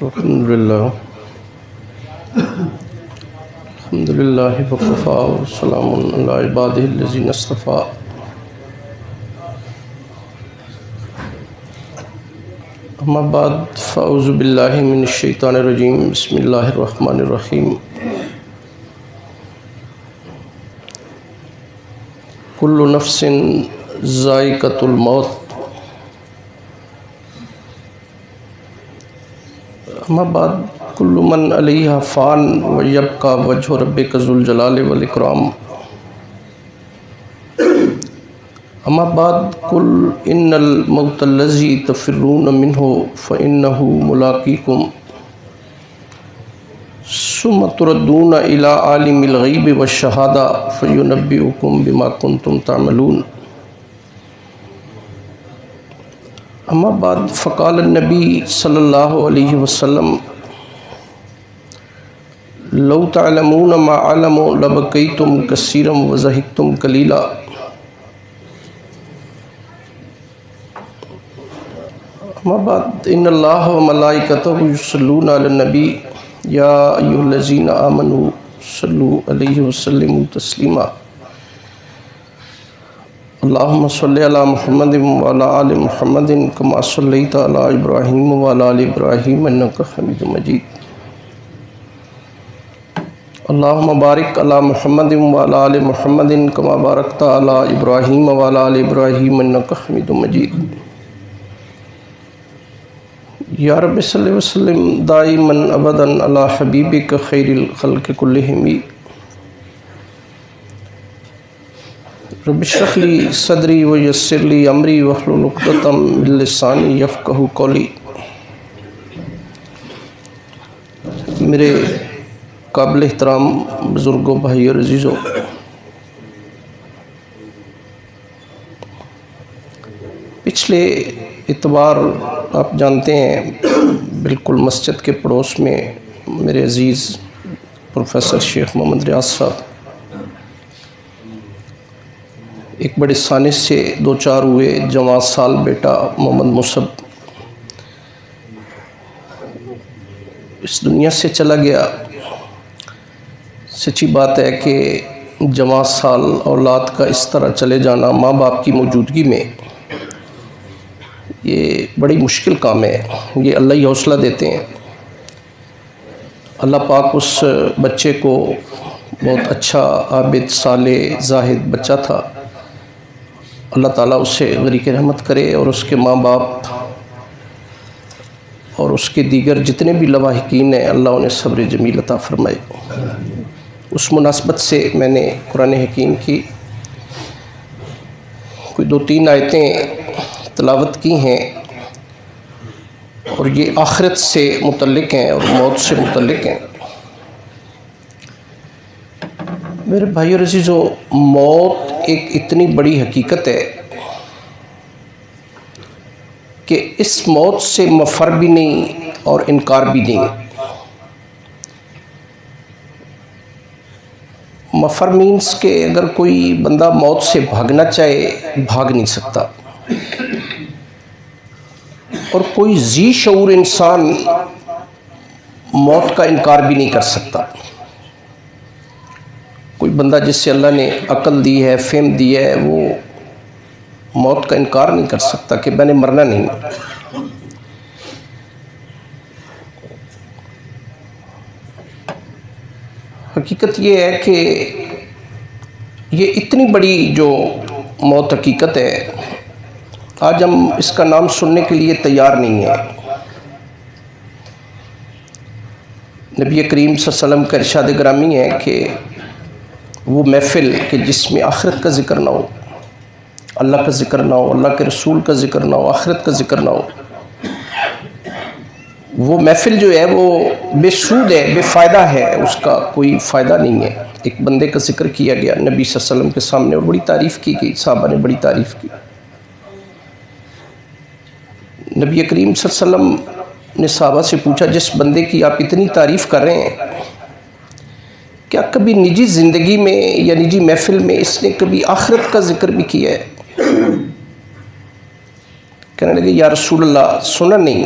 الحمدللہ وکفا وسلام علی عبادہ الذین اصطفیٰ. اما بعد فاعوذ باللہ من الشیطان الرجیم. بسم اللہ الرحمن الرحیم. کل نفس ذائقۃ الموت. اما بعد کل من علیہا فان ویبقی وجہ ربک ذو الجلال والاکرام. اما بعد قل ان الموت الذی تفرون منہ فانہ ملاقیکم ثم تردون الی عالم الغیب والشہادہ فینبئکم بما کنتم تعملون. اما بعد فقال النبی صلی اللہ علیہ وسلم لو تعلمون ما علم لبقیتم کثیرا وضحکتم قلیلا. اما بعد ان اللہ وملائکتہ یصلون علی النبی یا ایھا الذین آمنوا صلوا علیہ وسلموا تسلیما. اللہم صلی علی محمد وعلی آل محمد کما صلیت علی ابراہیم وعلی آل ابراہیم انک حمید مجید. اللہم بارک علی محمد وعلی آل محمد کما بارکت علی ابراہیم وعلی آل ابراہیم انک حمید مجید. یا رب صلی وسلم دائما ابدا علی حبیبک خیر الخلق کلہم. رب اشرح لی صدری ویسر لی امری واحلل عقدۃ من لسانی یفقہوا قولی. میرے قابل احترام بزرگوں، بھائی اور عزیزوں، پچھلے اتوار آپ جانتے ہیں بالکل مسجد کے پڑوس میں میرے عزیز پروفیسر شیخ محمد ریاض صاحب ایک بڑے سانس سے دوچار ہوئے. جوان سال بیٹا محمد مصعب اس دنیا سے چلا گیا. سچی بات ہے کہ جوان سال اولاد کا اس طرح چلے جانا ماں باپ کی موجودگی میں یہ بڑی مشکل کام ہے. یہ اللہ ہی حوصلہ دیتے ہیں. اللہ پاک اس بچے کو بہت اچھا عابد صالح زاہد بچہ تھا. اللہ تعالیٰ اسے غریق رحمت کرے اور اس کے ماں باپ اور اس کے دیگر جتنے بھی لواحقین ہیں اللہ انہیں صبر جمیل عطا فرمائے. اس مناسبت سے میں نے قرآن حکیم کی کوئی 2-3 آیتیں تلاوت کی ہیں اور یہ آخرت سے متعلق ہیں اور موت سے متعلق ہیں. میرے بھائی اور عزیزو، موت ایک اتنی بڑی حقیقت ہے کہ اس موت سے مفر بھی نہیں اور انکار بھی نہیں. مفر مینس کہ اگر کوئی بندہ موت سے بھاگنا چاہے بھاگ نہیں سکتا، اور کوئی ذی شعور انسان موت کا انکار بھی نہیں کر سکتا. کوئی بندہ جس سے اللہ نے عقل دی ہے، فہم دی ہے، وہ موت کا انکار نہیں کر سکتا کہ میں نے مرنا نہیں. حقیقت یہ ہے کہ یہ اتنی بڑی جو موت حقیقت ہے، آج ہم اس کا نام سننے کے لیے تیار نہیں ہیں. نبی کریم صلی اللہ علیہ وسلم کا ارشاد گرامی ہے کہ وہ محفل کہ جس میں آخرت کا ذکر نہ ہو، اللہ کا ذکر نہ ہو، اللہ کے رسول کا ذکر نہ ہو، آخرت کا ذکر نہ ہو، وہ محفل جو ہے وہ بے سود ہے، بے فائدہ ہے، اس کا کوئی فائدہ نہیں ہے. ایک بندے کا ذکر کیا گیا نبی صلی اللہ علیہ وسلم کے سامنے اور بڑی تعریف کی گئی، صحابہ نے بڑی تعریف کی. نبی کریم صلی اللہ علیہ وسلم نے صحابہ سے پوچھا جس بندے کی آپ اتنی تعریف کر رہے ہیں، کیا کبھی نجی زندگی میں یا نجی محفل میں اس نے کبھی آخرت کا ذکر بھی کیا ہے؟ کہنے لگے یا رسول اللہ سنا نہیں.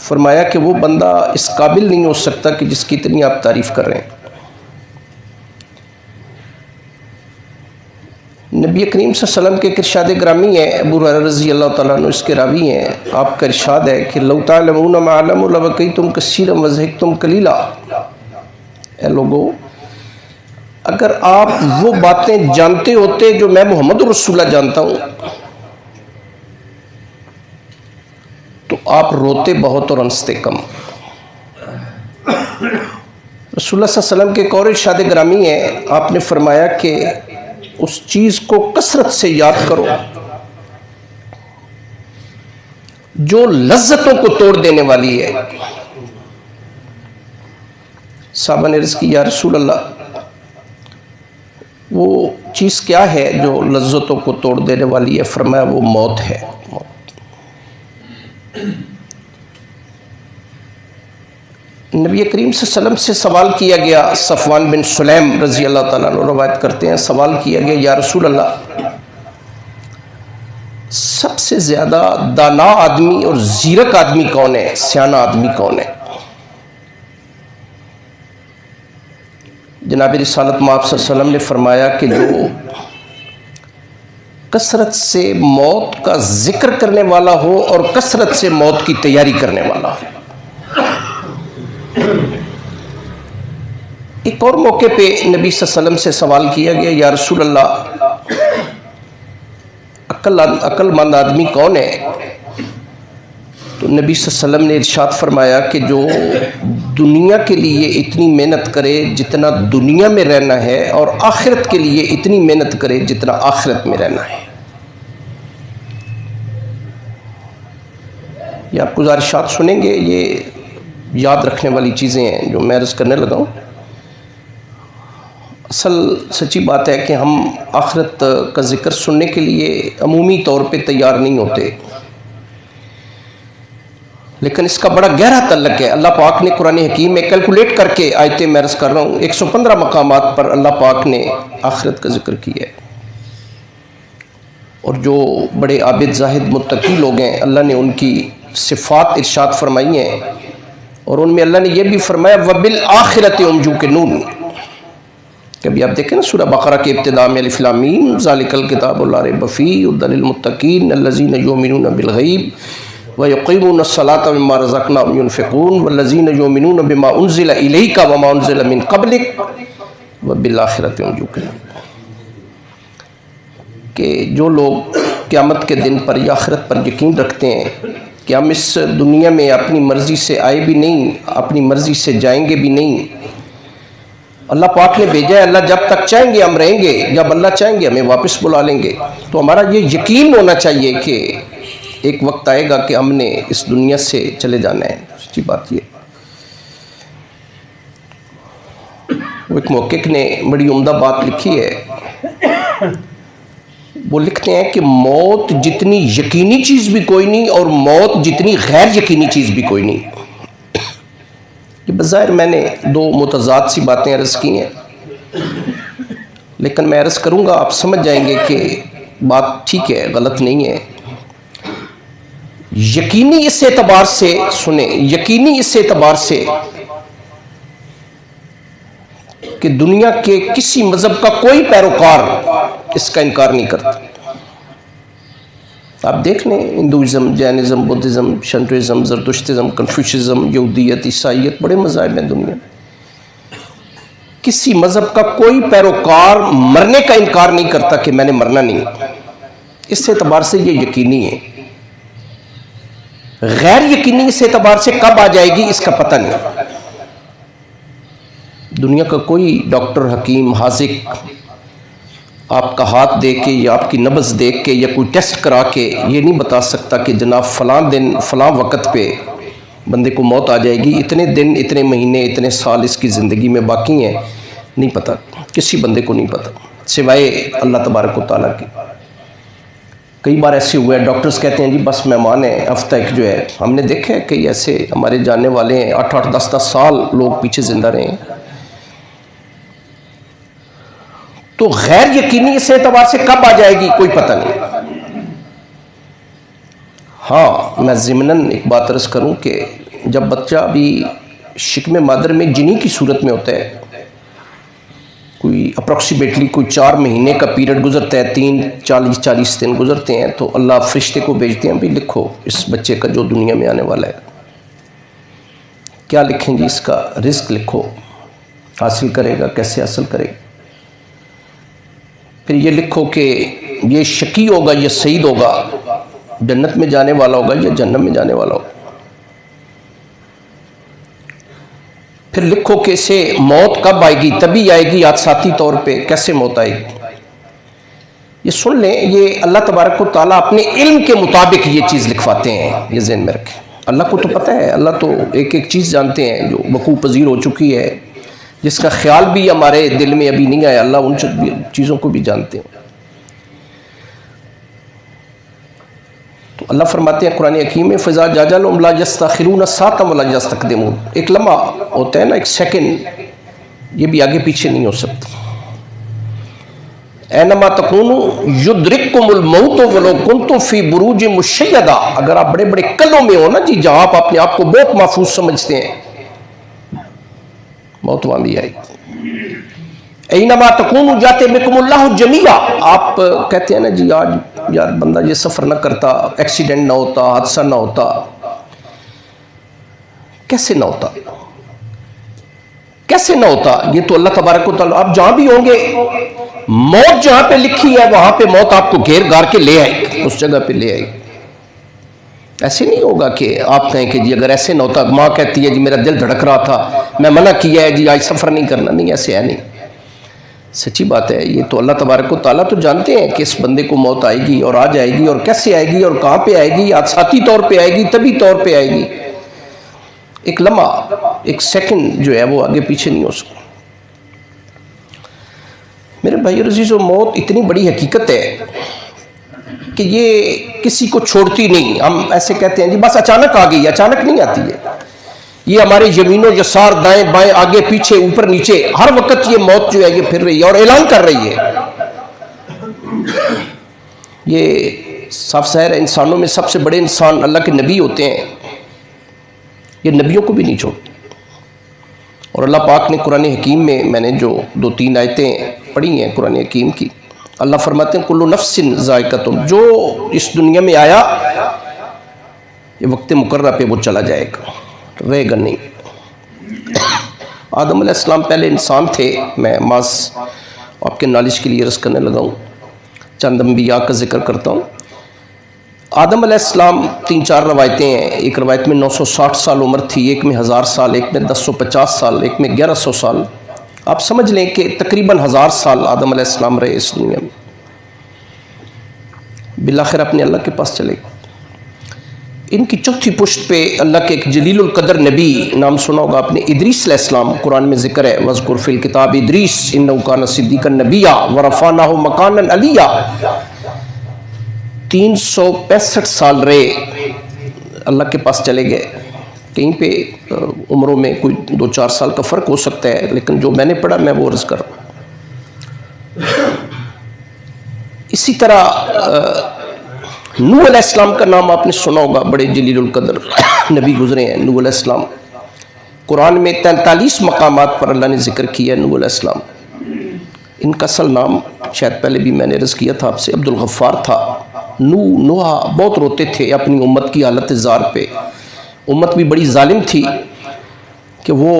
فرمایا کہ وہ بندہ اس قابل نہیں ہو سکتا کہ جس کی اتنی آپ تعریف کر رہے ہیں۔ نبی کریم صلی اللہ علیہ وسلم کے ایک ارشاد گرامی ہے، ابو ہریرہ رضی اللہ تعالیٰ عنہ اس کے راوی ہیں، آپ کا ارشاد ہے کہ لو تعلمون ما اعلم لبقیتم کثیرا وضحکتم قلیلا، اے لوگو اگر آپ وہ باتیں جانتے ہوتے جو میں محمد رسول اللہ جانتا ہوں تو آپ روتے بہت اور ہنستے کم۔ رسول اللہ صلی اللہ علیہ وسلم کے ایک اور ارشاد گرامی ہے، آپ نے فرمایا کہ اس چیز کو کثرت سے یاد کرو جو لذتوں کو توڑ دینے والی ہے۔ صحابہ نے عرض کی یا رسول اللہ وہ چیز کیا ہے جو لذتوں کو توڑ دینے والی ہے؟ فرمایا وہ موت ہے۔ نبی کریم صلی اللہ علیہ وسلم سے سوال کیا گیا، صفوان بن سلیم رضی اللہ تعالیٰ عنہ روایت کرتے ہیں، سوال کیا گیا یا رسول اللہ سب سے زیادہ دانا آدمی اور زیرک آدمی کون ہے، سیانہ آدمی کون ہے؟ جناب رسالت مآب صلی اللہ علیہ وسلم نے فرمایا کہ جو کثرت سے موت کا ذکر کرنے والا ہو اور کثرت سے موت کی تیاری کرنے والا ہو۔ ایک اور موقع پہ نبی صلی اللہ علیہ وسلم سے سوال کیا گیا یا رسول اللہ عقل مند آدمی کون ہے؟ تو نبی صلی اللہ علیہ وسلم نے ارشاد فرمایا کہ جو دنیا کے لیے اتنی محنت کرے جتنا دنیا میں رہنا ہے اور آخرت کے لیے اتنی محنت کرے جتنا آخرت میں رہنا ہے۔ یہ آپ گزارشات سنیں گے، یہ یاد رکھنے والی چیزیں ہیں جو میں عرض کرنے لگا ہوں۔ اصل سچی بات ہے کہ ہم آخرت کا ذکر سننے کے لیے عمومی طور پہ تیار نہیں ہوتے، لیکن اس کا بڑا گہرا تعلق ہے۔ اللہ پاک نے قرآن حکیم میں کیلکولیٹ کر کے آیتیں میں عرض کر رہا ہوں 115 مقامات پر اللہ پاک نے آخرت کا ذکر کیا ہے، اور جو بڑے عابد زاہد متقی لوگ ہیں اللہ نے ان کی صفات ارشاد فرمائی ہیں، اور ان میں اللہ نے یہ بھی فرمایا وَبِالْآخِرَةِ هُمْ يُوقِنُونَ۔ کبھی آپ دیکھیں نا سورہ بقرہ کے ابتداء میں الف لام میم ذالک الکتاب لا ریب فیہ ھدی للمتقین الذین یؤمنون بالغیب ویقیمون الصلاۃ ومما رزقناہم ینفقون والذین یؤمنون بما انزل الیک وما انزل من قبلک وبالآخرۃ هم یوقنون، کہ جو لوگ قیامت کے دن پر یا آخرت پر یقین رکھتے ہیں کہ ہم اس دنیا میں اپنی مرضی سے آئے بھی نہیں، اپنی مرضی سے جائیں گے بھی نہیں، اللہ پاک نے بھیجا ہے، اللہ جب تک چاہیں گے ہم رہیں گے، جب اللہ چاہیں گے ہمیں واپس بلا لیں گے۔ تو ہمارا یہ یقین ہونا چاہیے کہ ایک وقت آئے گا کہ ہم نے اس دنیا سے چلے جانا ہے۔ سچی بات یہ وہ ایک محقق نے بڑی عمدہ بات لکھی ہے، وہ لکھتے ہیں کہ موت جتنی یقینی چیز بھی کوئی نہیں اور موت جتنی غیر یقینی چیز بھی کوئی نہیں۔ یہ بظاہر میں نے دو متضاد سی باتیں عرض کی ہیں، لیکن میں عرض کروں گا آپ سمجھ جائیں گے کہ بات ٹھیک ہے، غلط نہیں ہے۔ یقینی اس اعتبار سے سنیں، یقینی اس اعتبار سے کہ دنیا کے کسی مذہب کا کوئی پیروکار اس کا انکار نہیں کرتا۔ آپ دیکھ لیں ہندوازم، جینزم، بدھزم، شنٹوازم، زرتشتزم، کنفیوشزم، یہودیت، عیسائیت، بڑے مذاہب ہیں دنیا میں، کسی مذہب کا کوئی پیروکار مرنے کا انکار نہیں کرتا کہ میں نے مرنا نہیں۔ اس اعتبار سے یہ یقینی ہے۔ غیر یقینی اس اعتبار سے کب آ جائے گی اس کا پتہ نہیں۔ دنیا کا کوئی ڈاکٹر، حکیم، حاذق آپ کا ہاتھ دیکھ کے یا آپ کی نبض دیکھ کے یا کوئی ٹیسٹ کرا کے یہ نہیں بتا سکتا کہ جناب فلاں دن فلاں وقت پہ بندے کو موت آ جائے گی، اتنے دن، اتنے مہینے، اتنے سال اس کی زندگی میں باقی ہیں، نہیں پتہ، کسی بندے کو نہیں پتہ سوائے اللہ تبارک و تعالیٰ کی۔ کئی بار ایسے ہوئے ہیں ڈاکٹرز کہتے ہیں جی بس مہمان ہیں، ہفتہ ایک جو ہے، ہم نے دیکھا ہے کئی ایسے ہمارے جاننے والے ہیں 8-8 10-10 سال لوگ پیچھے زندہ رہے ہیں۔ تو غیر یقینی اس اعتبار سے کب آ جائے گی کوئی پتہ نہیں۔ ہاں میں ضمناً ایک بات عرض کروں کہ جب بچہ بھی شکم مادر میں جنی کی صورت میں ہوتا ہے، کوئی اپروکسیمیٹلی کوئی 4 مہینے کا پیریڈ گزرتا ہے، 40 دن گزرتے ہیں، تو اللہ فرشتے کو بھیجتے ہیں بھی لکھو اس بچے کا جو دنیا میں آنے والا ہے، کیا لکھیں جی؟ اس کا رزق لکھو، حاصل کرے گا، کیسے حاصل کرے گا، پھر یہ لکھو کہ یہ شقی ہوگا یا سعید ہوگا، جنت میں جانے والا ہوگا یا جہنم میں جانے والا ہوگا، پھر لکھو کہ اسے موت کب آئے گی، تبھی آئے گی حادثاتی طور پہ، کیسے موت آئے گی۔ یہ سن لیں، یہ اللہ تبارک و تعالیٰ اپنے علم کے مطابق یہ چیز لکھواتے ہیں، یہ ذہن میں رکھیں۔ اللہ کو تو پتہ ہے، اللہ تو ایک ایک چیز جانتے ہیں جو وقوع پذیر ہو چکی ہے، جس کا خیال بھی ہمارے دل میں ابھی نہیں آیا، اللہ ان چیزوں کو بھی جانتے ہیں۔ تو اللہ فرماتے ہیں قرآن حکیم میں فَإِذَا جَاءَ لَا يَسْتَأْخِرُونَ سَاعَةً وَلَا يَسْتَقْدِمُونَ، ایک لمحہ ہوتا ہے نا، ایک سیکنڈ، یہ بھی آگے پیچھے نہیں ہو سکتا۔ اَيْنَمَا تَكُونُوا يُدْرِكْكُمُ الْمَوْتُ وَلَوْ كُنْتُمْ فِي بُرُوجٍ مُشَيَّدَةٍ، اگر آپ بڑے بڑے قلعوں میں ہو نا جی، جہاں آپ اپنے آپ کو بہت محفوظ سمجھتے ہیں، موت وہاں بھی آئی۔ اَيْنَمَا تَكُونُوا يَأْتِ بِكُمُ اللَّهُ جَمِيعًا، آپ کہتے ہیں نا جی آج یار بندہ یہ سفر نہ کرتا، ایکسیڈنٹ نہ ہوتا، حادثہ نہ ہوتا، کیسے نہ ہوتا، کیسے نہ ہوتا؟ یہ تو اللہ تبارک و تعالیٰ، آپ جہاں بھی ہوں گے، موت جہاں پہ لکھی ہے وہاں پہ موت آپ کو گھیر گھار کے لے آئے گی، اس جگہ پہ لے آئے گی۔ ایسے نہیں ہوگا کہ آپ کہیں کہ جی اگر ایسے نہ ہوتا، ماں کہتی ہے جی میرا دل دھڑک رہا تھا، میں منع کیا ہے جی آج سفر نہیں کرنا، نہیں، ایسے ہے نہیں، سچی بات ہے۔ یہ تو اللہ تبارک و تعالیٰ تو جانتے ہیں کہ اس بندے کو موت آئے گی اور آ جائے گی، اور کیسے آئے گی اور کہاں پہ آئے گی، حادثاتی طور پہ آئے گی، طبی طور پہ آئے گی، ایک لمحہ، ایک سیکنڈ جو ہے وہ آگے پیچھے نہیں ہو سکتا۔ میرے بھائی اور عزیزو، موت اتنی بڑی حقیقت ہے کہ یہ کسی کو چھوڑتی نہیں۔ ہم ایسے کہتے ہیں جی بس اچانک آ گئی، اچانک نہیں آتی ہے، یہ ہمارے یمین و یسار، دائیں بائیں، آگے پیچھے، اوپر نیچے، ہر وقت یہ موت جو ہے یہ پھر رہی ہے اور اعلان کر رہی ہے۔ یہ صاف ظاہر ہے انسانوں میں سب سے بڑے انسان اللہ کے نبی ہوتے ہیں، یہ نبیوں کو بھی نہیں چھوڑتے۔ اور اللہ پاک نے قرآن حکیم میں نے جو 2-3 آیتیں پڑھی ہیں قرآن حکیم کی، اللہ فرماتے ہیں کل نفس ذائقۃ، جو اس دنیا میں آیا یہ وقت مقررہ پہ وہ چلا جائے گا، رہے گا نہیں۔ آدم علیہ السلام پہلے انسان تھے، میں ماس آپ کے نالج کے لیے عرض کرنے لگا ہوں، چند انبیاء کا ذکر کرتا ہوں۔ آدم علیہ السلام 3-4 روایتیں ہیں، ایک روایت میں 960 سال عمر تھی، ایک میں 1000 سال، ایک میں 1050 سال، ایک میں 1100 سال۔ آپ سمجھ لیں کہ تقریباً 1000 سال آدم علیہ السلام رہے اس دنیا میں، بالآخر اپنے اللہ کے پاس چلے گئے۔ ان کی چوتھی پشت پہ اللہ کے ایک جلیل القدر نبی، نام سنا ہوگا آپ نے، ادریس علیہ السلام، قرآن میں ذکر ہے وَاذْكُرْ فِي الْكِتَابِ إِدْرِيسَ إِنَّهُ كَانَ صِدِّيقًا نَبِيًّا وَرَفَعْنَاهُ مَكَانًا عَلِيًّا۔ 365 سال رہے، اللہ کے پاس چلے گئے۔ کہیں پہ عمروں میں کوئی 2-4 سال کا فرق ہو سکتا ہے، لیکن جو میں نے پڑھا میں وہ عرض کر رہا ہوں۔ اسی طرح نوح علیہ السلام کا نام آپ نے سنا ہوگا، بڑے جلیل القدر نبی گزرے ہیں نوح علیہ السلام۔ قرآن میں 43 مقامات پر اللہ نے ذکر کیا ہے نوح علیہ السلام۔ ان کا اصل نام شاید پہلے بھی میں نے عرض کیا تھا آپ سے، عبد الغفار تھا۔ نوح بہت روتے تھے اپنی امت کی حالت زار پہ، امت بھی بڑی ظالم تھی کہ وہ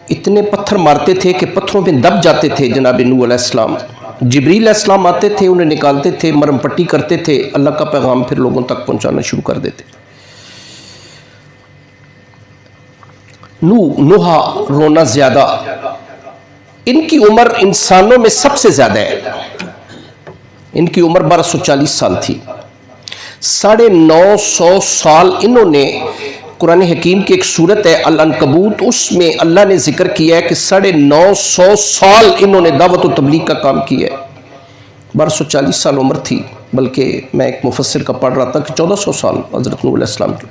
اتنے پتھر مارتے تھے کہ پتھروں پہ دب جاتے تھے جناب نوح علیہ السلام۔ جبریل علیہ السلام آتے تھے، انہیں نکالتے تھے، مرم پٹی کرتے تھے، اللہ کا پیغام پھر لوگوں تک پہنچانا شروع کر دیتے۔ نوح رونا زیادہ، ان کی عمر انسانوں میں سب سے زیادہ ہے، ان کی عمر 1240 سال تھی۔ 950 سال انہوں نے، قرآن حکیم کی ایک سورت ہے العنکبوت، اس میں اللہ نے ذکر کیا ہے کہ 950 سال انہوں نے دعوت و تبلیغ کا کام کیا ہے۔ 1240 سال عمر تھی، بلکہ میں ایک مفسر کا پڑھ رہا تھا کہ 1400 سال حضرت نوح علیہ السلام کی۔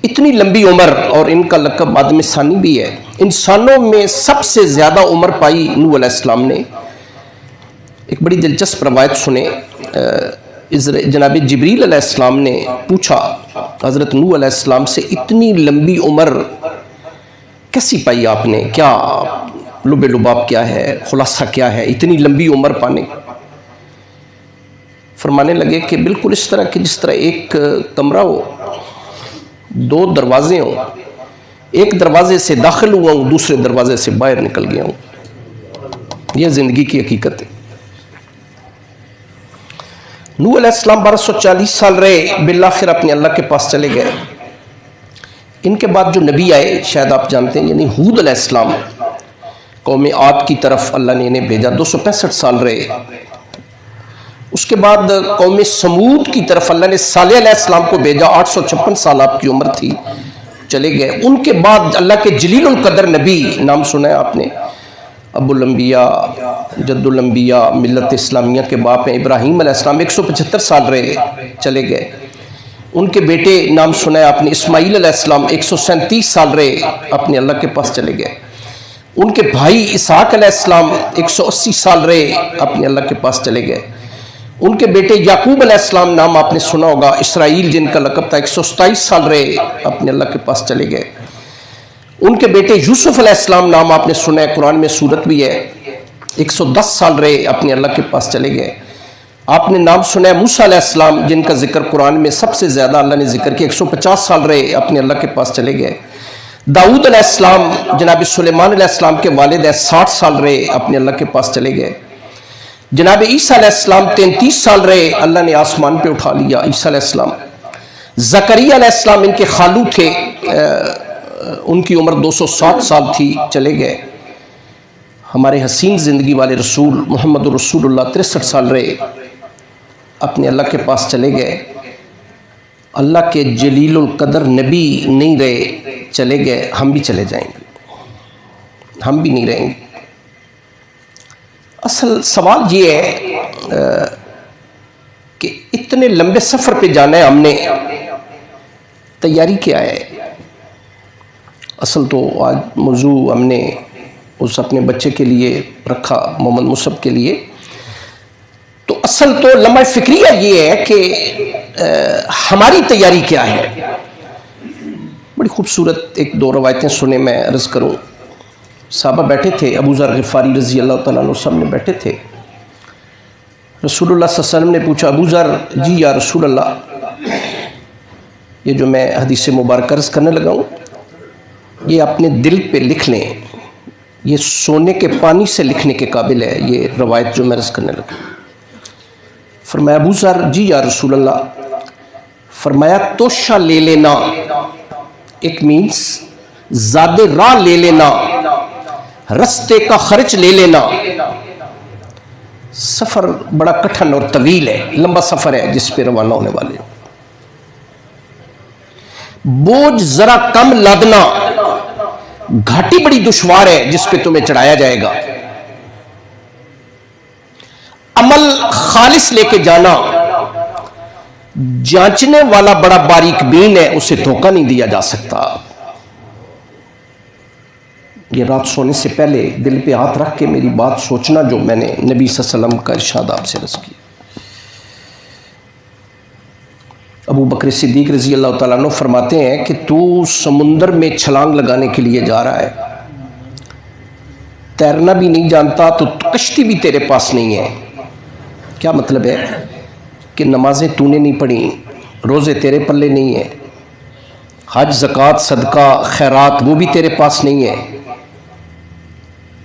اتنی لمبی عمر، اور ان کا لقب آدم ثانی بھی ہے۔ انسانوں میں سب سے زیادہ عمر پائی نوح علیہ السلام نے۔ ایک بڑی دلچسپ روایت سنیں، جناب جبریل علیہ السلام نے پوچھا حضرت نوح علیہ السلام سے اتنی لمبی عمر کیسی پائی آپ نے، کیا لب لباب کیا ہے، خلاصہ کیا ہے اتنی لمبی عمر پانے؟ فرمانے لگے کہ بالکل اس طرح کہ جس طرح ایک کمرہ ہو، دو دروازے ہوں، ایک دروازے سے داخل ہوا ہوں، دوسرے دروازے سے باہر نکل گیا ہوں۔ یہ زندگی کی حقیقت ہے۔ نوح علیہ السلام 1240 سال رہے، بالآخر اپنے اللہ کے پاس چلے گئے۔ ان کے بعد جو نبی آئے شاید آپ جانتے ہیں، یعنی ہود علیہ السلام، قوم عاد کی طرف اللہ نے انہیں بھیجا، 265 سال رہے۔ اس کے بعد قوم سمود کی طرف اللہ نے صالح علیہ السلام کو بھیجا، 856 سال آپ کی عمر تھی، چلے گئے۔ ان کے بعد اللہ کے جلیل القدر نبی، نام سنا ہے آپ نے، ابو الانبیاء، جد الانبیاء، ملت اسلامیہ کے باپ ہیں، ابراہیم علیہ السلام، 175 سال رہے، چلے گئے۔ ان کے بیٹے نام سنا ہے آپ نے، اسماعیل علیہ السلام، 137 سال رہے، اپنے اللہ کے پاس چلے گئے۔ ان کے بھائی اسحاق علیہ السلام 180 سال رہے، اپنے اللہ کے پاس چلے گئے۔ ان کے بیٹے یعقوب علیہ السلام، نام آپ نے سنا ہوگا، اسرائیل جن کا لقب تھا، 127 سال رہے، اپنے اللہ کے پاس چلے گئے۔ ان کے بیٹے یوسف علیہ السلام، نام آپ نے سنا ہے، قرآن میں سورت بھی ہے، 110 سال رہے، اپنے اللہ کے پاس چلے گئے۔ آپ نے نام سنا ہے موسیٰ علیہ السلام، جن کا ذکر قرآن میں سب سے زیادہ اللہ نے ذکر کیا، 150 سال رہے، اپنے اللہ کے پاس چلے گئے۔ داؤد علیہ السلام، جناب سلیمان علیہ السلام کے والد ہیں، 60 سال رہے، اپنے اللہ کے پاس چلے گئے۔ جناب عیسیٰ علیہ السلام 33 سال رہے، اللہ نے آسمان پہ اٹھا لیا عیسیٰ علیہ السلام۔ زکریا علیہ السلام ان کے خالو تھے، ان کی عمر 207 سال تھی، چلے گئے۔ ہمارے حسین زندگی والے رسول محمد رسول اللہ 63 سال رہے، اپنے اللہ کے پاس چلے گئے۔ اللہ کے جلیل القدر نبی نہیں رہے، چلے گئے۔ ہم بھی چلے جائیں گے، ہم بھی نہیں رہیں گے۔ اصل سوال یہ ہے کہ اتنے لمبے سفر پہ جانا ہے ہم نے، تیاری کیا ہے؟ اصل تو آج موضوع ہم نے اس اپنے بچے کے لیے رکھا، محمد مصعب کے لیے، تو اصل تو لمحہ فکریہ یہ ہے کہ ہماری تیاری کیا ہے۔ بڑی خوبصورت ایک دو روایتیں سنے، میں عرض کروں۔ صحابہ بیٹھے تھے، ابو ذر غفاری رضی اللہ تعالیٰ عنہ سامنے بیٹھے تھے۔ رسول اللہ صلی اللہ علیہ وسلم نے پوچھا، ابو ذر جی یا رسول اللہ، یہ جو میں حدیث مبارکہ عرض کرنے لگا ہوں، یہ اپنے دل پہ لکھ لیں، یہ سونے کے پانی سے لکھنے کے قابل ہے، یہ روایت جو میں عرض کرنے لگا۔ فرمایا ابو ذر جی یا رسول اللہ، فرمایا توشہ لے لینا، ایک مینس زیادہ راہ لے لینا، رستے کا خرچ لے لینا۔ سفر بڑا کٹھن اور طویل ہے، لمبا سفر ہے جس پہ روانہ ہونے والے۔ بوجھ ذرا کم لادنا، گھاٹی بڑی دشوار ہے جس پہ تمہیں چڑھایا جائے گا۔ عمل خالص لے کے جانا، جانچنے والا بڑا باریک بین ہے، اسے دھوکہ نہیں دیا جا سکتا۔ یہ رات سونے سے پہلے دل پہ ہاتھ رکھ کے میری بات سوچنا، جو میں نے نبی صلی اللہ علیہ وسلم کا ارشاد آپ سے عرض کیا۔ ابو بکر صدیق رضی اللہ تعالیٰ عنہ فرماتے ہیں کہ تو سمندر میں چھلانگ لگانے کے لیے جا رہا ہے، تیرنا بھی نہیں جانتا، تو کشتی بھی تیرے پاس نہیں ہے۔ کیا مطلب ہے؟ کہ نمازیں تو نے نہیں پڑھی، روزے تیرے پلے نہیں ہیں، حج زکوٰۃ صدقہ خیرات وہ بھی تیرے پاس نہیں ہے،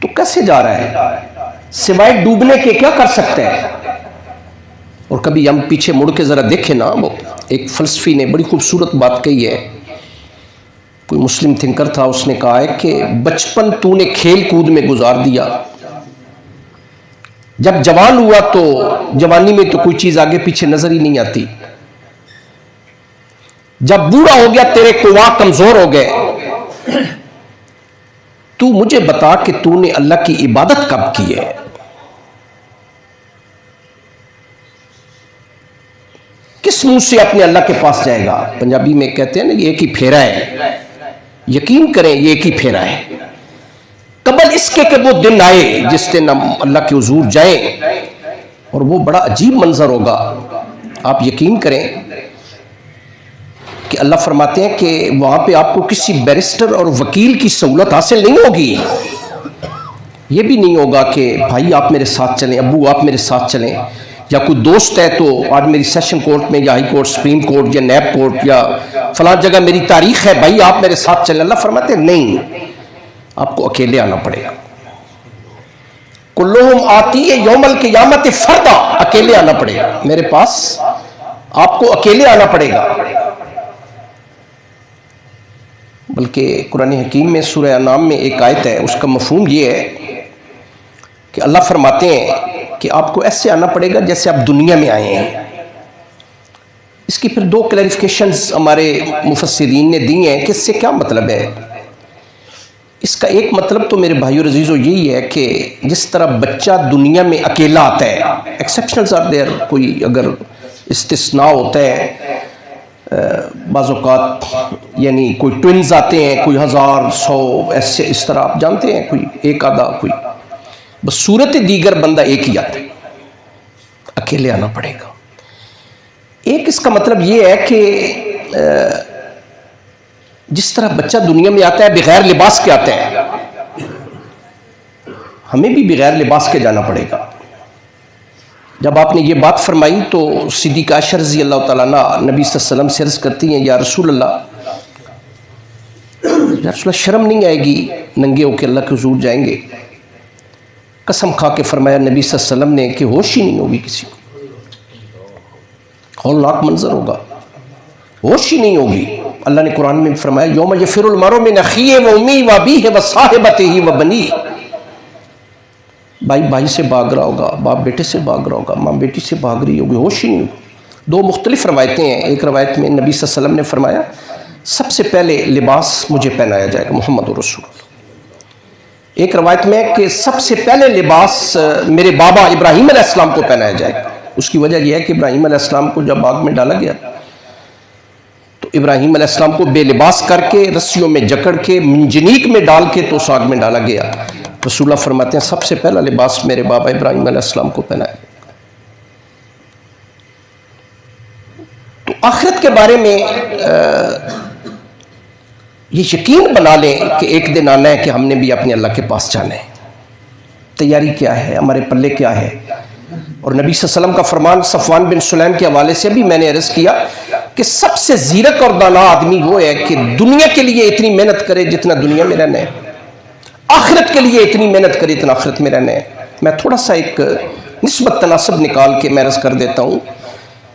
تو کیسے جا رہا ہے؟ سوائے ڈوبنے کے کیا کر سکتا ہے؟ اور کبھی ہم پیچھے مڑ کے ذرا دیکھیں نا، وہ ایک فلسفی نے بڑی خوبصورت بات کہی ہے، کوئی مسلم تھنکر تھا، اس نے کہا ہے کہ بچپن تو نے کھیل کود میں گزار دیا، جب جوان ہوا تو جوانی میں تو کوئی چیز آگے پیچھے نظر ہی نہیں آتی، جب بوڑھا ہو گیا تیرے قوا کمزور ہو گئے، تو مجھے بتا کہ تو نے اللہ کی عبادت کب کی ہے؟ کس منہ سے اپنے اللہ کے پاس جائے گا؟ پنجابی میں کہتے ہیں نا، یہ ایک ہی پھیرا ہے، یقین کریں یہ ایک ہی پھیرا ہے۔ قبل اس کے کہ وہ دن آئے جس دن ہم اللہ کے حضور جائیں، اور وہ بڑا عجیب منظر ہوگا آپ یقین کریں کہ اللہ فرماتے ہیں کہ وہاں پہ آپ کو کسی بیرسٹر اور وکیل کی سہولت حاصل نہیں ہوگی. یہ بھی نہیں ہوگا کہ بھائی آپ میرے ساتھ چلیں، ابو آپ میرے ساتھ چلیں، یا کوئی دوست ہے تو آج میری سیشن کورٹ میں یا ہائی کورٹ، سپریم کورٹ یا نیب کورٹ یا فلاں جگہ میری تاریخ ہے، بھائی آپ میرے ساتھ چلیں. اللہ فرماتے ہیں نہیں، آپ کو اکیلے آنا پڑے گا. کلہم آتی ہے یوم القیامت فردا، اکیلے آنا پڑے گا میرے پاس، آپ کو اکیلے آنا پڑے گا. بلکہ قرآن حکیم میں سورہ انعام میں ایک آیت ہے، اس کا مفہوم یہ ہے کہ اللہ فرماتے ہیں کہ آپ کو ایسے آنا پڑے گا جیسے آپ دنیا میں آئے ہیں. اس کی پھر 2 کلیریفیکیشنز ہمارے مفسرین نے دی ہیں کہ اس سے کیا مطلب ہے. اس کا ایک مطلب تو میرے بھائیو عزیزو یہی ہے کہ جس طرح بچہ دنیا میں اکیلا آتا ہے، ایکسیپشنلز آر دیئر، کوئی اگر استثناء ہوتا ہے بعض اوقات، یعنی کوئی ٹوئنز آتے ہیں، کوئی 1000 100 ایسے، اس طرح آپ جانتے ہیں، کوئی ایک آدھا، کوئی بس صورت دیگر بندہ ایک ہی آتا ہے، اکیلے آنا پڑے گا. ایک اس کا مطلب یہ ہے کہ جس طرح بچہ دنیا میں آتا ہے بغیر لباس کے آتا ہے، ہمیں بھی بغیر لباس کے جانا پڑے گا. جب آپ نے یہ بات فرمائی تو صدیقہ عائشہ رضی اللہ تعالیٰ عنہ نبی صلی اللہ علیہ وسلم سے عرض کرتی ہیں، یا رسول اللہ شرم نہیں آئے گی ننگے ہو کے اللہ کے حضور جائیں گے؟ قسم کھا کے فرمایا نبی صلی اللہ علیہ وسلم نے کہ ہوش ہی نہیں ہوگی کسی کو، ہولناک منظر ہوگا، ہوش ہی نہیں ہوگی. اللہ نے قرآن میں فرمایا یوم یفر المرء من اخیہ و امیہ و ابیہ و صاحبتہ و بنیہ، بھائی بھائی سے بھاگ رہا ہوگا، باپ بیٹے سے بھاگ رہا ہوگا، ماں بیٹی سے بھاگ رہی ہوگی، ہوش ہی نہیں ہوگی. 2 مختلف روایتیں ہیں. ایک روایت میں نبی صلی اللہ علیہ وسلم نے فرمایا سب سے پہلے لباس مجھے پہنایا جائے گا، محمد رسول اللہ. ایک روایت میں کہ سب سے پہلے لباس میرے بابا ابراہیم علیہ السلام کو پہنایا جائے گا. اس کی وجہ یہ ہے کہ ابراہیم علیہ السلام کو جب آگ میں ڈالا گیا تو ابراہیم علیہ السلام کو بے لباس کر کے رسیوں میں جکڑ کے منجنیق میں ڈال کے تو اس آگ میں ڈالا گیا. رسول اللہ فرماتے ہیں سب سے پہلا لباس میرے بابا ابراہیم علیہ السلام کو پہنایا. تو آخرت کے بارے میں یہ یقین بنا لیں کہ ایک دن آنا ہے کہ ہم نے بھی اپنے اللہ کے پاس جانا ہے. تیاری کیا ہے، ہمارے پلے کیا ہے. اور نبی صلی اللہ علیہ وسلم کا فرمان صفوان بن سلیم کے حوالے سے بھی میں نے عرض کیا کہ سب سے زیرک اور دانا آدمی وہ ہے کہ دنیا کے لیے اتنی محنت کرے جتنا دنیا میں رہنا ہے، آخرت کے لیے اتنی محنت کرے اتنا آخرت میں رہنا ہے. میں تھوڑا سا ایک نسبت تناسب نکال کے میں عرض کر دیتا ہوں.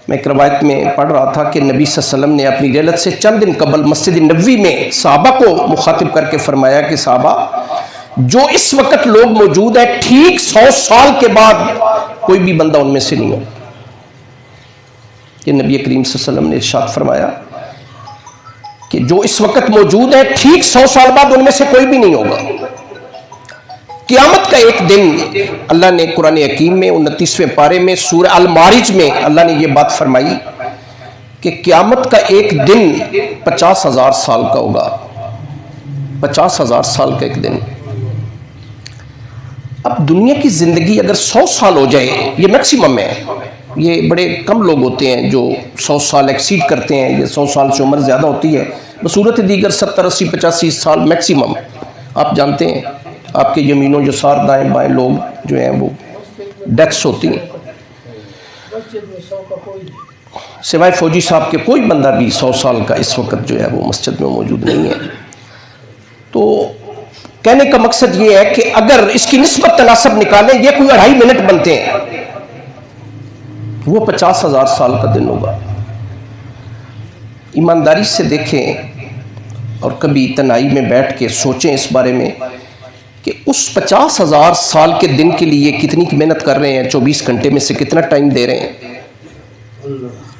میں ایک روایت میں پڑھ رہا تھا کہ نبی صلی اللہ علیہ وسلم نے اپنی رحلت سے چند دن قبل مسجد نبوی میں صحابہ کو مخاطب کر کے فرمایا کہ صحابہ جو اس وقت لوگ موجود ہیں ٹھیک 100 سال کے بعد کوئی بھی بندہ ان میں سے نہیں ہو. یہ نبی کریم صلی اللہ علیہ وسلم نے ارشاد فرمایا کہ جو اس وقت موجود ہے ٹھیک 100 سال بعد ان میں سے کوئی بھی نہیں ہوگا. قیامت کا ایک دن اللہ نے قرآن حکیم میں 29ویں پارے میں سورہ المعارج میں اللہ نے یہ بات فرمائی کہ قیامت کا ایک دن 50,000 سال کا ہوگا. 50,000 سال کا ایک دن. اب دنیا کی زندگی اگر 100 سال ہو جائے، یہ میکسیمم ہے، یہ بڑے کم لوگ ہوتے ہیں جو 100 سال ایکسیڈ کرتے ہیں، یہ 100 سال سے عمر زیادہ ہوتی ہے. بصورت دیگر 70 80 85 سال میکسیمم. آپ جانتے ہیں آپ کے یمین و یسار دائیں بائیں لوگ جو ہیں وہ ڈیتھس ہوتی ہیں. سوائے فوجی صاحب کے کوئی بندہ بھی 100 سال کا اس وقت جو ہے وہ مسجد میں موجود نہیں ہے. تو کہنے کا مقصد یہ ہے کہ اگر اس کی نسبت تناسب نکالیں یہ کوئی 2.5 منٹ بنتے ہیں، وہ 50,000 سال کا دن ہوگا. ایمانداری سے دیکھیں اور کبھی تنہائی میں بیٹھ کے سوچیں اس بارے میں کہ اس 50,000 سال کے دن کے لیے کتنی محنت کر رہے ہیں، 24 گھنٹے میں سے کتنا ٹائم دے رہے ہیں،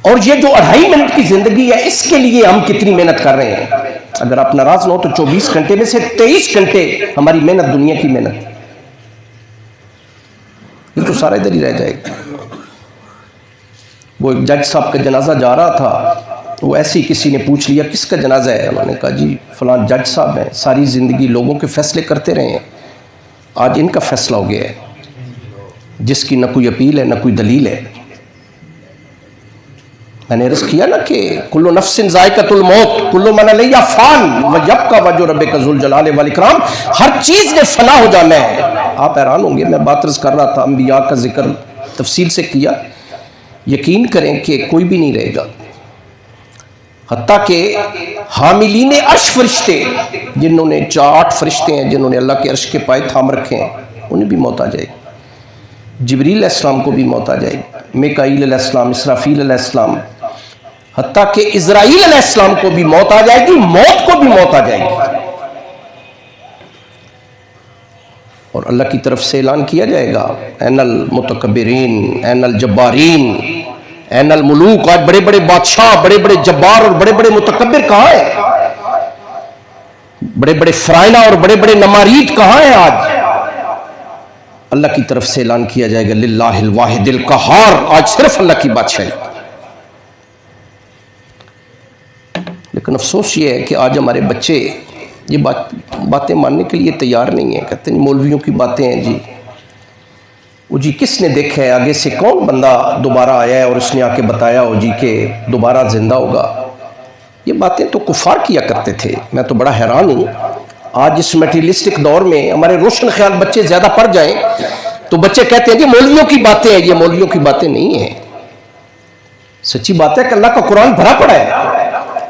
اور یہ جو 2.5 منٹ کی زندگی ہے اس کے لیے ہم کتنی محنت کر رہے ہیں. اگر آپ ناراض نہ ہو تو 24 گھنٹے میں سے 23 گھنٹے ہماری محنت دنیا کی محنت، یہ تو سارا ادھر ہی رہ جائے گا. وہ ایک جج صاحب کا جنازہ جا رہا تھا، وہ ایسے ہی کسی نے پوچھ لیا کس کا جنازہ ہے، انہوں نے کہا جی فلاں جج صاحب ہیں، ساری زندگی لوگوں کے فیصلے کرتے رہے ہیں، آج ان کا فیصلہ ہو گیا ہے، جس کی نہ کوئی اپیل ہے نہ کوئی دلیل ہے. میں نے عرض کیا نا کہ کلو نفس ذائقۃ الموت کلو من علیہا فان ویبقی وجہ ربک ذو الجلال والاکرام، ہر چیز نے فنا ہو جانا ہے۔ آپ حیران ہوں گے، میں بات عرض کر رہا تھا، انبیاء کا ذکر تفصیل سے کیا، یقین کریں کہ کوئی بھی نہیں رہے گا، حتیٰ کہ حاملین عرش فرشتے، جنہوں نے 8 فرشتے ہیں جنہوں نے اللہ کے عرش کے پائے تھام رکھے ہیں، انہیں بھی موت آ جائے گی، جبریل علیہ السلام کو بھی موت آ جائے گی، میکائیل علیہ السلام، اسرافیل علیہ السلام، حتیٰ کہ اسرائیل علیہ السلام کو بھی موت آ جائے گی، موت کو بھی موت آ جائے گی، اور اللہ کی طرف سے اعلان کیا جائے گا این المتکبرین این الجبارین این الملوک۔ آج بڑے بڑے بادشاہ، بڑے بڑے جبار اور بڑے بڑے متکبر کہاں ہیں؟ بڑے بڑے فرائنا اور بڑے بڑے نمارید کہاں ہیں؟ آج اللہ کی طرف سے اعلان کیا جائے گا للہ الواحد القہار، آج صرف اللہ کی بادشاہی۔ لیکن افسوس یہ ہے کہ آج ہمارے بچے یہ باتیں ماننے کے لیے تیار نہیں ہیں، کہتے ہیں مولویوں کی باتیں ہیں جی، وہ جی کس نے دیکھا ہے، آگے سے کون بندہ دوبارہ آیا ہے اور اس نے آ کے بتایا ہو جی کہ دوبارہ زندہ ہوگا۔ یہ باتیں تو کفار کیا کرتے تھے۔ میں تو بڑا حیران ہوں، آج اس میٹیریلسٹک دور میں ہمارے روشن خیال بچے زیادہ پڑھ جائیں تو بچے کہتے ہیں جی مولویوں کی باتیں ہیں، یہ مولویوں کی باتیں نہیں ہیں۔ سچی بات ہے کہ اللہ کا قرآن بھرا پڑا ہے،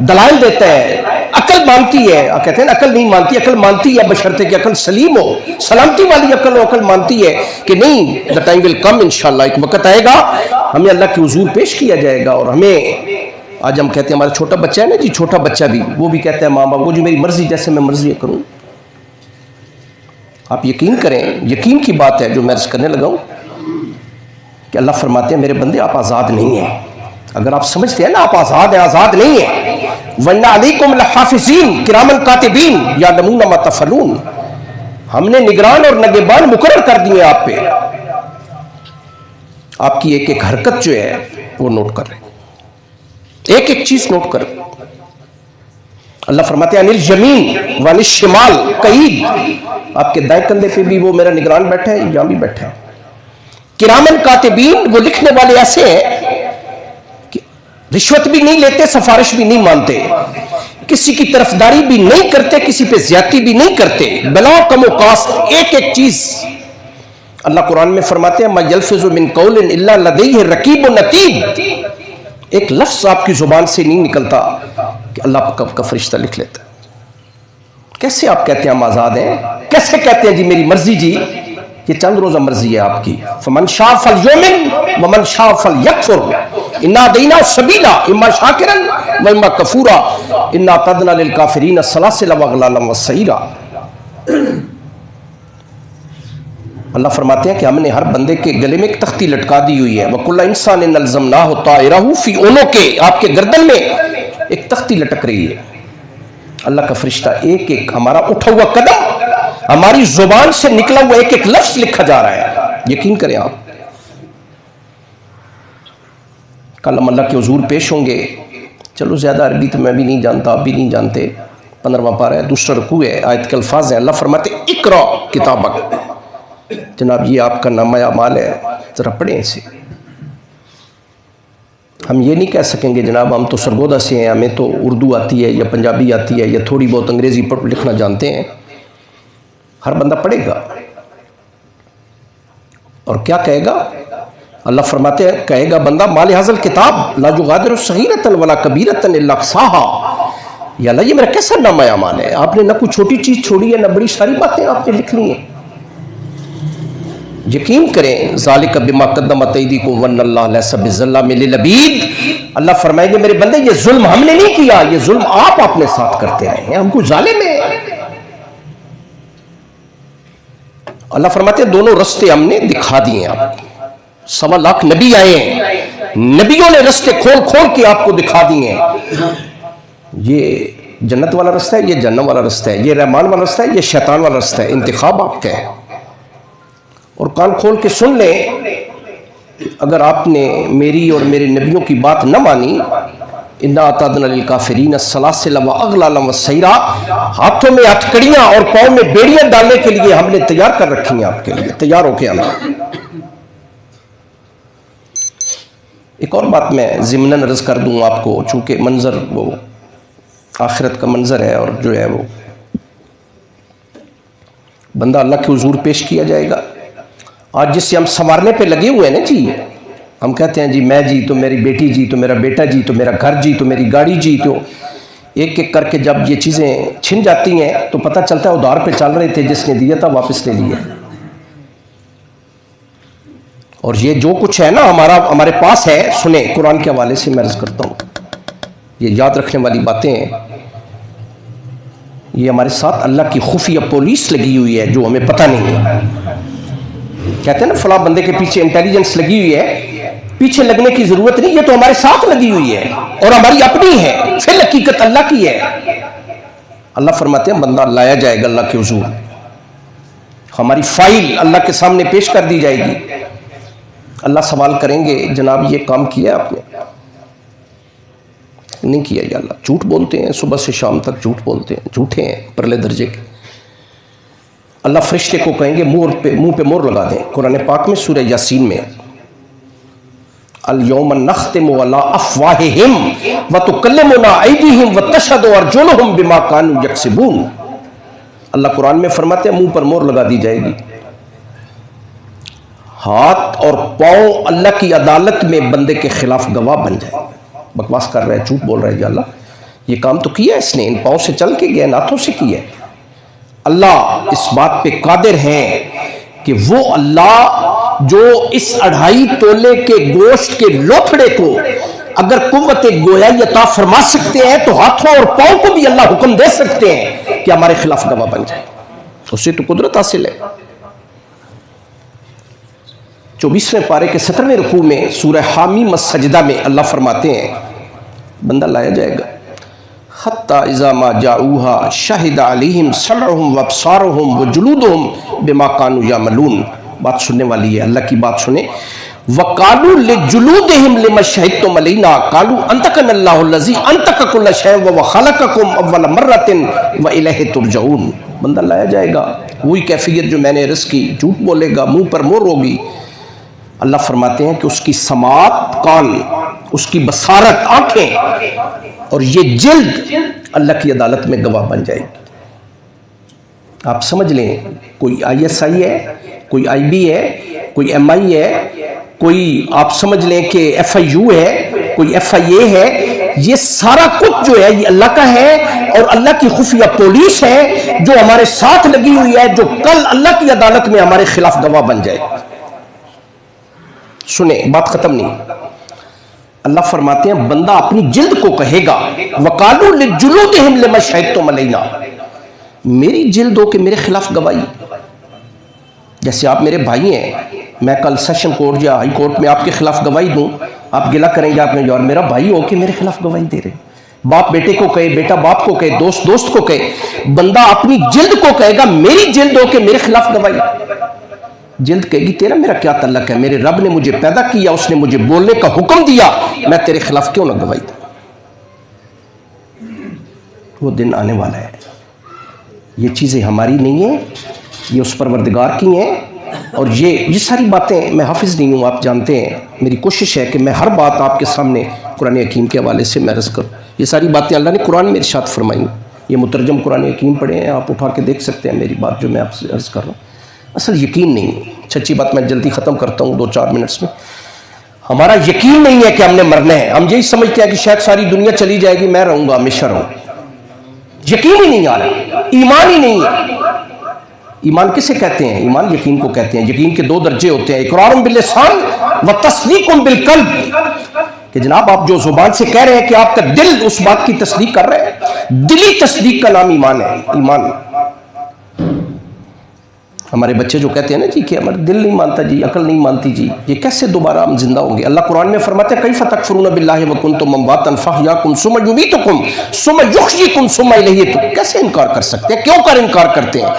دلائل دیتا ہے، عقل مانتی ہے، کہتے ہیں عقل نہیں مانتی، عقل مانتی ہے بشرطے کہ عقل سلیم ہو، سلامتی والی عقل ہو، عقل مانتی ہے کہ نہیں the time will come انشاءاللہ، ایک وقت آئے گا ہمیں اللہ کے حضور پیش کیا جائے گا، اور ہمیں آج ہم کہتے ہیں ہمارا چھوٹا بچہ ہے نا جی، چھوٹا بچہ بھی وہ بھی کہتا ہے ماں باپ وہ جو میری مرضی جیسے میں مرضی کروں۔ آپ یقین کریں، یقین کی بات ہے جو میں عرض کرنے لگا ہوں کہ اللہ فرماتے ہیں میرے بندے آپ آزاد نہیں ہیں، اگر آپ سمجھتے ہیں نا آپ آزاد ہیں، آزاد نہیں ہیں۔ وَإِنَّ عَلَيْكُمْ لَحَافِظِينَ كِرَامًا كَاتِبِينَ يَعْلَمُونَ مَا تَفْعَلُونَ، ہم نے نگران اور نگہبان مقرر کر دیے آپ پہ، آپ کی ایک ایک حرکت جو ہے وہ نوٹ کر رہے ہیں، ایک ایک چیز نوٹ کر۔ اللہ فرماتے ہیں انل یمین وانل شمال قعید، آپ کے دائیں کندھے پہ بھی وہ میرا نگران بیٹھا ہے، یہاں بھی بیٹھا ہے۔ کرامن کاتبین، وہ لکھنے والے ایسے ہیں کہ رشوت بھی نہیں لیتے، سفارش بھی نہیں مانتے، کسی کی طرفداری بھی نہیں کرتے، کسی پہ زیادتی بھی نہیں کرتے، بلا کم و کاسٹ ایک ایک چیز۔ اللہ قرآن میں فرماتے ہیں ما یلفظ من قول الا لدیہ رقیب عتید، ایک لفظ آپ کی زبان سے نہیں نکلتا کہ اللہ کا فرشتہ لکھ لیتا ہے۔ کیسے آپ کہتے ہیں ہم آزاد ہیں؟ کیسے کہتے ہیں جی میری مرضی جی؟ یہ چند روزہ مرضی ہے آپ کی۔ فمن شاء فلیؤمن ومن شاء فلیکفر انا ہدیناہ السبیل اما شاکرا واما کفورا انا اعتدنا للکافرین سلاسل واغلالا وسعیرا۔ اللہ فرماتے ہیں کہ ہم نے ہر بندے کے گلے میں ایک تختی لٹکا دی ہوئی ہے، وَكُلَّ إِنسَانٍ أَلْزَمْنَاهُ طَائِرَهُ فِي عُنُقِهِ، آپ کے گردن میں ایک تختی لٹک رہی ہے۔ اللہ کا فرشتہ ایک ایک ہمارا اٹھا ہوا قدم، ہماری زبان سے نکلا ہوا ایک ایک لفظ لکھا جا رہا ہے۔ یقین کریں آپ، کل ہم اللہ کے حضور پیش ہوں گے۔ چلو زیادہ عربی تو میں بھی نہیں جانتا، آپ بھی نہیں جانتے۔ 15واں پارہ ہے، دوسرا رکوع ہے، آیت کے الفاظ ہیں، اللہ فرماتے ہیں اقرا کتابک، جناب یہ آپ کا نامہ اعمال ہے، ذرا پڑھیں اسے۔ ہم یہ نہیں کہہ سکیں گے جناب ہم تو سرگودا سے ہیں، ہمیں تو اردو آتی ہے یا پنجابی آتی ہے یا تھوڑی بہت انگریزی لکھنا جانتے ہیں۔ ہر بندہ پڑھے گا اور کیا کہے گا؟ اللہ فرماتے ہیں کہے گا بندہ مال ھذل کتاب لا یغادر صغیرۃ ولا کبیرۃ الا احصاھا، یا اللہ یہ میرا کیسا نامہ اعمال ہے، آپ نے نہ کوئی چھوٹی چیز چھوڑی ہے نہ بڑی ساری باتیں آپ نے لکھ لی ہیں۔ یقین کریں ذالک بما قدمت ایدیکم وان اللہ لیس بظلام للعبید، اللہ فرمائیں گے میرے بندے یہ ظلم ہم نے نہیں کیا، یہ ظلم آپ اپنے ساتھ کرتے رہے ہیں، ہم کو ظالم ہیں۔ اللہ فرماتے ہیں دونوں رستے ہم نے دکھا دیے ہیں، آپ 1.25 لاکھ نبی آئے ہیں، نبیوں نے رستے کھول کھول کے آپ کو دکھا دیے ہیں، یہ جنت والا رستہ ہے، یہ جہنم والا رستہ ہے، یہ رحمان والا رستہ ہے، یہ شیطان والا رستہ ہے، انتخاب آپ کا ہے۔ اور کان کھول کے سن لیں، اگر آپ نے میری اور میرے نبیوں کی بات نہ مانی، انا اعتدنا للکافرین سلاسل واغلالا وسعیرا، ہاتھوں میں ہتھکڑیاں اور پاؤں میں بیڑیاں ڈالنے کے لیے ہم نے تیار کر رکھی ہیں، آپ کے لیے تیار ہو کے آنا۔ ایک اور بات میں ضمناً عرض کر دوں آپ کو، چونکہ منظر وہ آخرت کا منظر ہے، اور جو ہے وہ بندہ اللہ کے حضور پیش کیا جائے گا۔ آج جس سے ہم سنوارنے پہ لگے ہوئے ہیں نا جی، ہم کہتے ہیں جی میں جی تو میری بیٹی جی تو میرا بیٹا جی تو میرا گھر جی تو میری گاڑی جی، تو ایک ایک کر کے جب یہ چیزیں چھن جاتی ہیں تو پتہ چلتا ہے ادھار پہ چل رہے تھے، جس نے دیا تھا واپس لے لیا۔ اور یہ جو کچھ ہے نا ہمارے پاس ہے، سنیں قرآن کے حوالے سے میں عرض کرتا ہوں، یہ یاد رکھنے والی باتیں ہیں۔ یہ ہمارے ساتھ اللہ کی خفیہ پولیس لگی ہوئی ہے جو ہمیں پتہ نہیں ہے۔ کہتے ہیں نا فلاں بندے کے پیچھے انٹیلیجنس لگی ہوئی ہے، پیچھے لگنے کی ضرورت نہیں، یہ تو ہمارے ساتھ لگی ہوئی ہے اور ہماری اپنی ہے، پھر حقیقت اللہ کی ہے۔ اللہ فرماتے ہیں بندہ لایا جائے گا اللہ کے حضور، ہماری فائل اللہ کے سامنے پیش کر دی جائے گی۔ اللہ سوال کریں گے جناب یہ کام کیا آپ نے؟ نہیں کیا یا اللہ۔ جھوٹ بولتے ہیں، صبح سے شام تک جھوٹ بولتے ہیں، جھوٹے ہیں پرلے درجے کے۔ اللہ فرشتے کو کہیں گے منہ پہ مور لگا دیں۔ قرآن پاک میں سورہ یاسین میں اليوم نختم علی افواہہم وتکلمنا ایدیہم وتشہد ارجلہم بما کانوا یکسبون۔ اللہ قرآن میں فرماتے ہیں منہ پر مور لگا دی جائے گی۔ ہاتھ اور پاؤں اللہ کی عدالت میں بندے کے خلاف گواہ بن جائے۔ بکواس کر رہا ہے، جھوٹ بول رہا ہے، یا اللہ یہ کام تو کیا اس نے، ان پاؤں سے چل کے گیا، ہاتھوں سے کیا۔ اللہ اس بات پہ قادر ہیں کہ وہ اللہ جو اس 2.5 تولے کے گوشت کے لوتھڑے کو اگر قوت گویائی عطا فرما سکتے ہیں تو ہاتھوں اور پاؤں کو بھی اللہ حکم دے سکتے ہیں کہ ہمارے خلاف گواہ بن جائے۔ اسے تو قدرت حاصل ہے۔ 24ویں پارے کے 17ویں رکوع میں سورہ حامیم السجدہ میں اللہ فرماتے ہیں بندہ لایا جائے گا حتی اذا ما جاؤوها شہد علیہم سمعہم وابصارہم وجلودہم بما کانوا یعملون۔ بات سننے والی ہے، اللہ کی بات سنیں۔ وقالوا لجلودہم لما شہدتم علینا قالوا انطقنا اللہ الذی انطق کل شیء وهو خلقکم اول مرۃ والیہ ترجعون۔ بندہ لایا جائے گا، وہی کیفیت جو میں نے عرض کی، جھوٹ بولے گا، منہ پر مور ہوگی۔ اللہ فرماتے ہیں کہ اس کی سماعت کان، اس کی بصارت آنکھیں، اور یہ جلد اللہ کی عدالت میں گواہ بن جائے گی۔ آپ سمجھ لیں، کوئی ISI ہے، کوئی IB ہے، کوئی MI ہے، کوئی آپ سمجھ لیں کہ FIU ہے، کوئی FIA ہے، یہ سارا کچھ جو ہے یہ اللہ کا ہے، اور اللہ کی خفیہ پولیس ہے جو ہمارے ساتھ لگی ہوئی ہے، جو کل اللہ کی عدالت میں ہمارے خلاف گواہ بن جائے۔ سنیں، بات ختم نہیں۔ اللہ فرماتے ہیں بندہ اپنی جلد کو کہے گا وقالوا لجلودہم لما شہدتم علینا، میری جلد ہو کہ میرے خلاف گواہی۔ جیسے آپ میرے بھائی ہیں، میں کل سیشن کورٹ یا ہائی کورٹ میں آپ کے خلاف گواہی دوں، آپ گلہ کریں گے، آپ نے یار میرا بھائی ہو کہ میرے خلاف گواہی دے رہے۔ باپ بیٹے کو کہے، بیٹا باپ کو کہے، دوست دوست کو کہے، بندہ اپنی جلد کو کہے گا میری جلد ہو کہ میرے خلاف گواہی۔ جلد کہے گی تیرا میرا کیا تعلق ہے، میرے رب نے مجھے پیدا کیا، اس نے مجھے بولنے کا حکم دیا، میں تیرے خلاف کیوں نہ گواہی دوں۔ وہ دن آنے والا ہے، یہ چیزیں ہماری نہیں ہیں، یہ اس پروردگار کی ہیں۔ اور یہ ساری باتیں، میں حافظ نہیں ہوں آپ جانتے ہیں، میری کوشش ہے کہ میں ہر بات آپ کے سامنے قرآن حکیم کے حوالے سے میں عرض کروں۔ یہ ساری باتیں اللہ نے قرآن میں ارشاد فرمائی، یہ مترجم قرآن حکیم پڑھے ہیں، آپ اٹھا کے دیکھ سکتے ہیں میری بات جو میں آپ سے عرض کر رہا ہوں۔ اصل یقین نہیں، سچی بات میں جلدی ختم کرتا ہوں 2-4 منٹس میں۔ ہمارا یقین نہیں ہے کہ ہم نے مرنا ہے، ہم یہی سمجھتے ہیں کہ شاید ساری دنیا چلی جائے گی، میں رہوں گا، ہمیشہ رہوں۔ یقین ہی نہیں آ رہا، ایمان ہی نہیں ہے۔ ایمان کسے کہتے ہیں؟ ایمان یقین کو کہتے ہیں۔ یقین کے 2 درجے ہوتے ہیں، اقرار باللسان و تصدیق بالقلب، کہ جناب آپ جو زبان سے کہہ رہے ہیں کہ آپ کا دل اس بات کی تصدیق کر رہے ہیں، دلی تصدیق کا نام ایمان ہے۔ ایمان، ہمارے بچے جو کہتے ہیں نا جی کہ ہمارا دل نہیں مانتا جی، عقل نہیں مانتی جی، یہ کیسے دوبارہ ہم زندہ ہوں گے؟ اللہ قرآن میں فرماتے ہیں کیف تکفرون باللہ وکنتم امواتا فاحیاکم ثم یمیتکم ثم یحییکم ثم الیہ ترجعون۔ کیسے انکار کر سکتے ہیں؟ کیوں کر انکار کرتے ہیں؟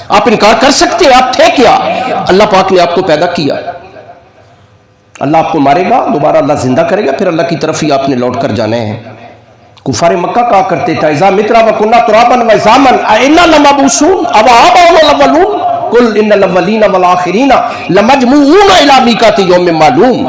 آپ انکار کر سکتے ہیں؟ آپ تھے کیا؟ اللہ پاک نے آپ کو پیدا کیا، اللہ آپ کو مارے گا، دوبارہ اللہ زندہ کرے گا، پھر اللہ کی طرف ہی آپ نے لوٹ کر جانا ہے۔ کفار مکہ کہا کرتے تھے اذا متنا وکنا ترابا وعظاما انا لمبعوثون او آباؤنا الاولون قل ان الاولین والآخرین لمجموعون الی میقات یوم معلوم۔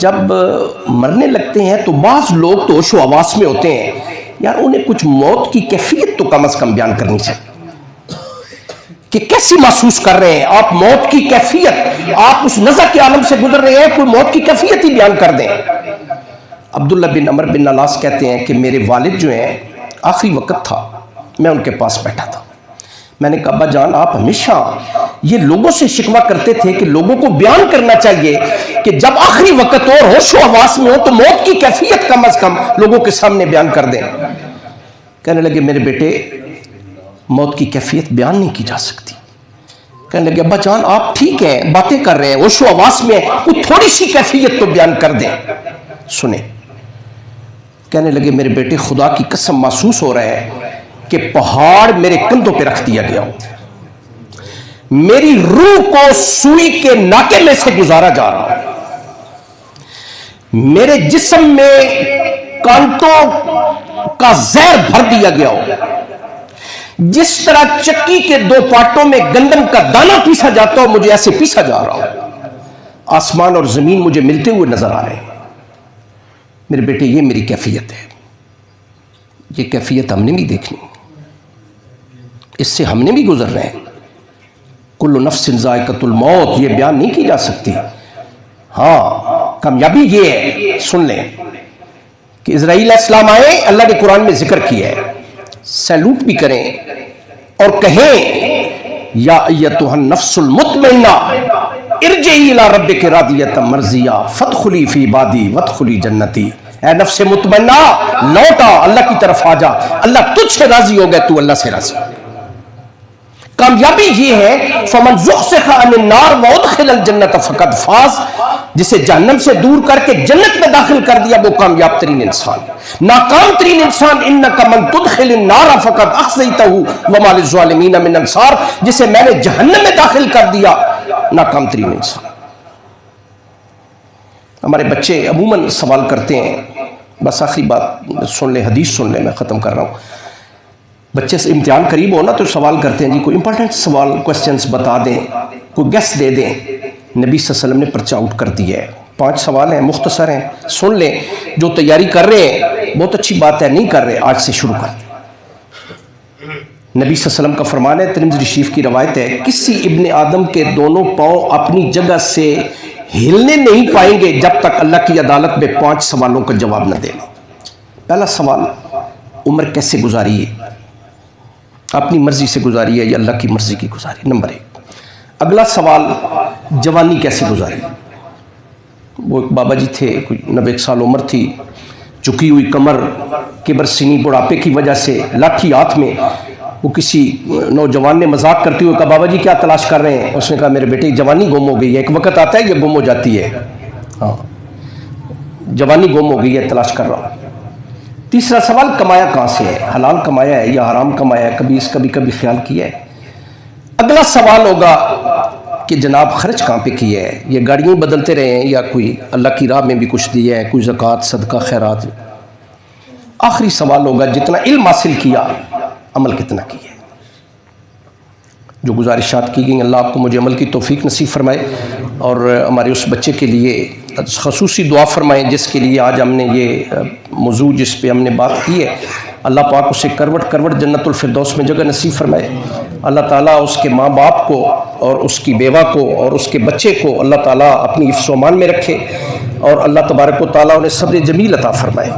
جب مرنے لگتے ہیں تو بعض لوگ تو ہوش و حواس میں ہوتے ہیں، یار انہیں کچھ موت کی کیفیت تو کم از کم بیان کرنی چاہیے کہ کیسی محسوس کر رہے ہیں آپ موت کی کیفیت، آپ اس نزع کے عالم سے گزر رہے ہیں، کوئی موت کی کیفیت ہی بیان کر دیں۔ عبداللہ بن عمر بن علاس کہتے ہیں کہ میرے والد جو ہیں آخری وقت تھا، میں ان کے پاس بیٹھا تھا، میں نے کہا ابا جان آپ ہمیشہ یہ لوگوں سے شکوہ کرتے تھے کہ لوگوں کو بیان کرنا چاہیے کہ جب آخری وقت اور ہوش و حواس میں ہو تو موت کی کیفیت کم از کم لوگوں کے سامنے بیان کر دیں۔ کہنے لگے میرے بیٹے موت کی کیفیت بیان نہیں کی جا سکتی۔ کہنے لگے ابا جان آپ ٹھیک ہیں، باتیں کر رہے ہیں، ہوش و حواس میں کوئی تھوڑی سی کیفیت تو بیان کر دیں۔ سنیں، کہنے لگے میرے بیٹے خدا کی قسم محسوس ہو رہا ہے کہ پہاڑ میرے کندھوں پہ رکھ دیا گیا ہو، میری روح کو سوئی کے ناکے میں سے گزارا جا رہا ہو، میرے جسم میں کانٹوں کا زہر بھر دیا گیا ہو، جس طرح چکی کے دو پارٹوں میں گندم کا دانہ پیسا جاتا ہو مجھے ایسے پیسا جا رہا ہو، آسمان اور زمین مجھے ملتے ہوئے نظر آ رہے ہیں۔ میرے بیٹے یہ میری کیفیت ہے، یہ کیفیت ہم نے بھی دیکھنی، اس سے ہم نے بھی گزر رہے ہیں۔ کل نفس ذائقۃ الموت یہ بیان نہیں کی جا سکتی۔ ہاں کامیابی یہ ہے، سن لیں کہ اسرائیل علیہ السلام آئے، اللہ نے قرآن میں ذکر کیا ہے، سیلوٹ بھی کریں اور کہیں یا ایتھا النفس المطمئنہ ارجعی الی ربک راضیۃ مرضیہ فادخلی فی عبادی وادخلی جنتی۔ اے نفس مطمئنہ لوٹا، اللہ کی طرف آ جا، اللہ تجھ سے راضی ہو گئے، تو اللہ سے راضی۔ کامیابی یہ ہے فمن زحزح عن النار وادخل الجنۃ فقد فاز، جسے جہنم سے دور کر کے جنت میں داخل کر دیا وہ کامیاب ترین انسان۔ ناکام ترین انسان انک من تدخل النار فقد اخزیتہ وما للظالمین من انصار، جسے میں نے جہنم میں داخل کر دیا ناکام ترین انسان۔ ہمارے بچے عموماً سوال کرتے ہیں، بس آخری بات سن لیں، حدیث سن لیں، میں ختم کر رہا ہوں۔ بچے سے امتحان قریب ہو نا تو سوال کرتے ہیں جی کوئی امپورٹنٹ سوال کوسچنز بتا دیں، کوئی گیس دے دیں۔ نبی صلی اللہ علیہ وسلم نے پرچہ آؤٹ کر دیا ہے، 5 سوال ہیں، مختصر ہیں، سن لیں۔ جو تیاری کر رہے ہیں بہت اچھی بات ہے، نہیں کر رہے آج سے شروع کر دیں۔ نبی صلی اللہ علیہ وسلم کا فرمان ہے، ترمذی شریف کی روایت ہے، کسی ابن آدم کے دونوں پاؤں اپنی جگہ سے ہلنے نہیں پائیں گے جب تک اللہ کی عدالت میں 5 سوالوں کا جواب نہ دے لیں۔ پہلا سوال، عمر کیسے گزاری ہے، اپنی مرضی سے گزاری ہے یا اللہ کی مرضی کی گزاری، نمبر 1۔ اگلا سوال، جوانی کیسے گزاری۔ وہ ایک بابا جی تھے، کوئی 91 سال عمر تھی، جھکی ہوئی کمر، کبر سنی، بڑھاپے کی وجہ سے لاٹھی ہاتھ میں۔ وہ کسی نوجوان نے مذاق کرتے ہوئے کہا بابا جی کیا تلاش کر رہے ہیں؟ اس نے کہا میرے بیٹے جوانی گم ہو گئی ہے، ایک وقت آتا ہے یہ گم ہو جاتی ہے، ہاں جوانی گم ہو گئی ہے، تلاش کر رہا ہوں۔ تیسرا سوال، کمایا کہاں سے ہے، حلال کمایا ہے یا حرام کمایا ہے، کبھی خیال کیا ہے۔ اگلا سوال ہوگا کہ جناب خرچ کہاں پہ کیا ہے، یہ گاڑیاں بدلتے رہے ہیں یا کوئی اللہ کی راہ میں بھی کچھ دیا ہے، کوئی زکوٰۃ صدقہ خیرات۔ آخری سوال ہوگا جتنا علم حاصل کیا عمل کتنا کیا ہے۔ جو گزارشات کی گئیں اللہ آپ کو مجھے عمل کی توفیق نصیب فرمائے، اور ہمارے اس بچے کے لیے خصوصی دعا فرمائیں جس کے لیے آج ہم نے یہ موضوع جس پہ ہم نے بات کی ہے، اللہ پاک اسے کروٹ کروٹ جنت الفردوس میں جگہ نصیب فرمائے۔ اللہ تعالیٰ اس کے ماں باپ کو اور اس کی بیوہ کو اور اس کے بچے کو اللہ تعالیٰ اپنی حفظ و امان میں رکھے، اور اللہ تبارک و تعالیٰ انہیں صبر جمیل عطا فرمائے۔